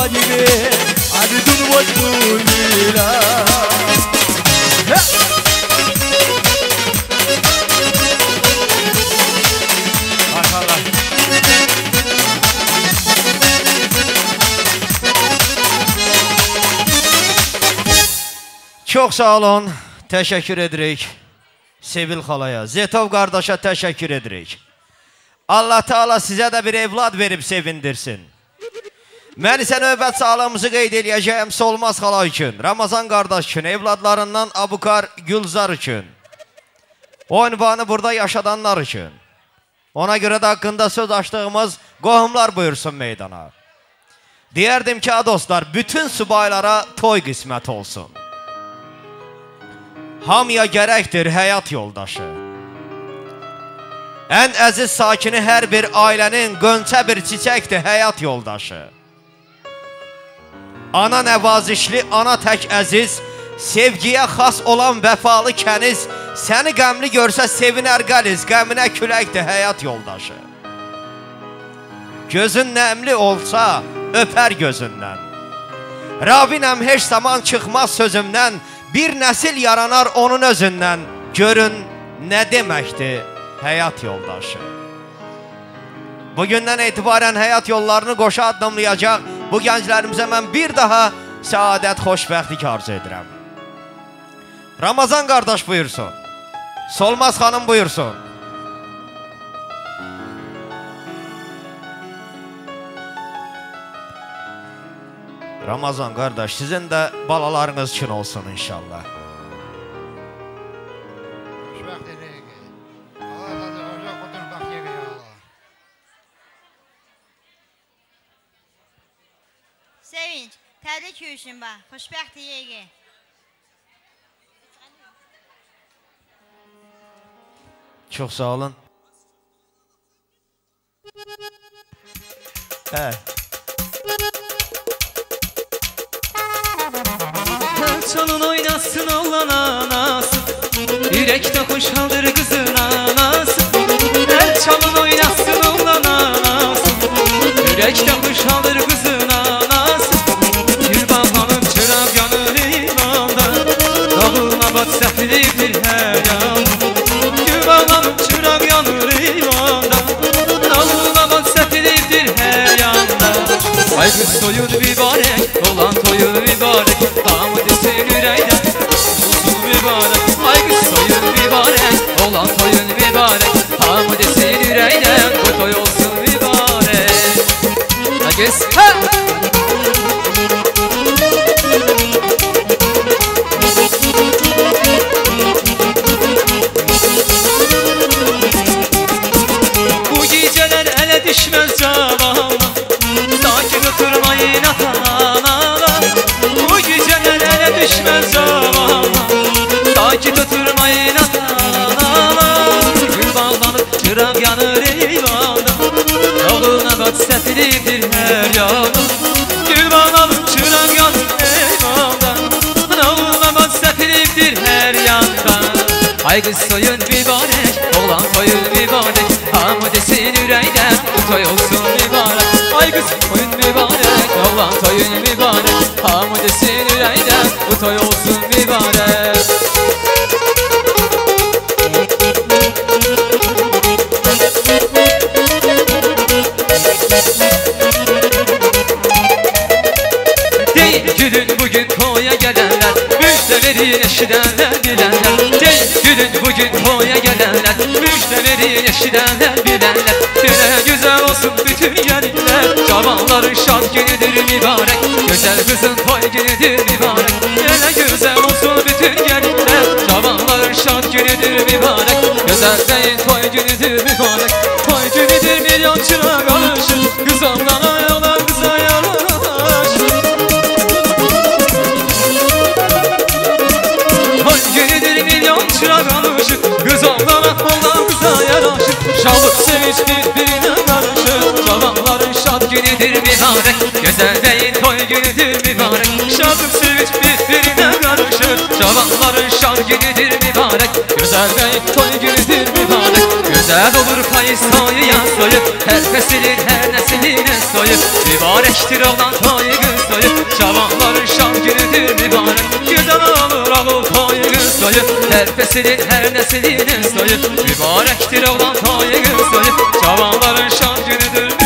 حبيبي عدد وجهي لا Çox sağ olun, təşəkkür edirik Sevil xalaya, Zetov qardaşa təşəkkür edirik. Allah Teala sizə də bir evlad verib sevindirsin. Mən isə növbət sağlığımızı qeyd eləyəcəyim Solmaz xala üçün, Ramazan qardaş üçün, evladlarından Abukar Gülzar üçün, o ünvanı burada yaşadanlar üçün. Ona görə də haqqında söz açdığımız qohumlar buyursun meydana. Deyərdim ki, dostlar, bütün subaylara toy qismət olsun. Hamıya gərəkdir həyat yoldaşı. Ən əziz sakini hər bir ailənin qönçə bir çiçəkdir həyat yoldaşı. Ana nəvazişli, ana tək əziz, sevgiyə xas olan vəfalı kəniz, səni qəmli görsə sevinər qəliz, qəminə küləkdir həyat yoldaşı. Gözün nəmli olsa, öpər gözündən. Ravinəm heç zaman çıxmaz sözümdən, bir nəsil yaranar onun özündən, görün nə deməkdir həyat yoldaşı. Bugündən etibarən həyat yollarını qoşa addımlayacaq bu gənclərimizə mən bir daha səadət, xoşbəxtlik arzu edirəm. Ramazan qardaş buyursun, Solmaz xanım buyursun. Ramazan qardaş, sizin də balalarınız üçün olsun inşallah. Sevinç, təbrik üçün bax, xoşbəxt yegi. Çox sağ olun. Çalın oynasın olan anası, yürekte hoşaldır kızın anası. Çalın oynasın olan anası, yürekte hoşaldır kızın anası. Gül babanın çırak yanır imanda, dağılına bat sefilidir her yan. Gül babanın çırak yanır imanda, dağılına bat sefilidir her yanda. Ay kız soyun mübarek, olan toyun mübarek, damı desin yüreğden uzun mübarek. Ay kız soyun mübarek, olan toyun mübarek, damı desin yüreğden bu toy olsun mübarek. Ay kız bu geceler ele düşmez cavana, sakin oturmayın atana. Bu geceler ele düşmez cavana, sakin oturmayın atana. Gül bağlanıp çırak yanır eyvana, yoluna bak sefilidir her yana. Gül bağlanıp çırak yanır eyvana, yoluna bak sefilidir her yanda. Ay kız soyun mübarek, oğlan toyun mübarek, hamı desin yüreğden bu toy olsun mübarek. Ay kız toyun mübarek, oğlan toyun mübarek, hamı desin yüreğden bu toy olsun mübarek. Değil gülün bugün toya gelenler, müjde verin eşidenler bilenler. Değil gülün bugün toya gelenler, müjde verin eşidenler bilenler. Güne güzel olsun bütün yerler, cavanların şad günüdür mübarek, güzel kızın toy günüdür mübarek. Güne güzel olsun bütün yerler, cavanların şad günüdür mübarek, güzel beyin toy günüdür mübarek. Toy günüdür milyon çırak alışır, kız ablana yalan kıza yaraşır. Toy günüdür milyon çırak alışır, kız ablana olan kıza yaraşır. Şalık sevinç birbirine karışır, cavanların şad günüdür mübarek, güzel beyin toy günüdür mübarek. Şalık sevinç birbirine karışır, cavanların şad günüdür mübarek, güzel beyin toy günüdür mübarek. Güzel olur payı soyu yaz soyu, her fesilin her neslinin soyu, mübarektir olan toy kız soyu Cavanların şan günüdür mübarek Güzel olur ağıl toyu qız soyu Her fesilin her neslinin soyu Mübarektir oğlan toyu qız soyu Cavanların şan günüdür mübarek